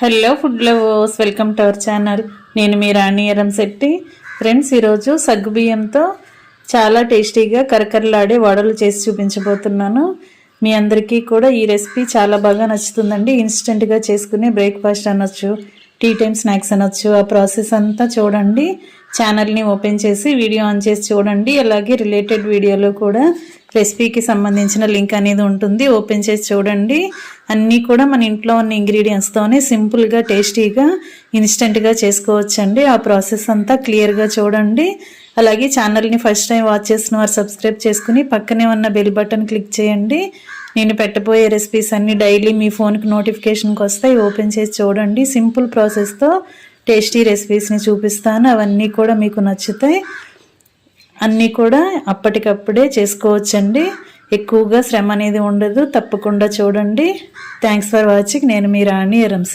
Hello food lovers, welcome to our channel. నేను మీ రాణి Eramsetti. Friends, ఈరోజు సగ్గుబియ్యంతో చాలా టేస్టీగా కరకరలాడే వడలు చేసి చూపించబోతున్నాను. మీ అందరికీ కూడా ఈ రెసిపీ చాలా బాగా నచ్చుతుందండి. ఇన్స్టెంట్గా చేసుకునే బ్రేక్ఫాస్ట్ అనొచ్చు, టీ టైమ్ స్నాక్స్ అనొచ్చు. ఆ ప్రాసెస్ అంతా చూడండి. ఛానల్ని ఓపెన్ చేసి వీడియో ఆన్ చేసి చూడండి. అలాగే రిలేటెడ్ వీడియోలో కూడా రెసిపీకి సంబంధించిన లింక్ అనేది ఉంటుంది, ఓపెన్ చేసి చూడండి. అన్నీ కూడా మన ఇంట్లో ఉన్న ఇంగ్రీడియంట్స్తోనే సింపుల్గా టేస్టీగా ఇన్స్టెంట్గా చేసుకోవచ్చండి. ఆ ప్రాసెస్ అంతా క్లియర్గా చూడండి. అలాగే ఛానల్ని ఫస్ట్ టైం వాచ్ చేసిన వారు సబ్స్క్రైబ్ చేసుకుని పక్కనే ఉన్న బెల్ బటన్ క్లిక్ చేయండి. నేను పెట్టబోయే రెసిపీస్ అన్నీ డైలీ మీ ఫోన్కి నోటిఫికేషన్కి వస్తాయి, ఓపెన్ చేసి చూడండి. సింపుల్ ప్రాసెస్తో టేస్టీ రెసిపీస్ని చూపిస్తాను. అవన్నీ కూడా మీకు నచ్చుతాయి. అన్నీ కూడా అప్పటికప్పుడే చేసుకోవచ్చండి. ఎక్కువగా శ్రమ అనేది ఉండదు. తప్పకుండా చూడండి. Thanks for watching. నేను మీ రాణి ఎరంశెట్టి.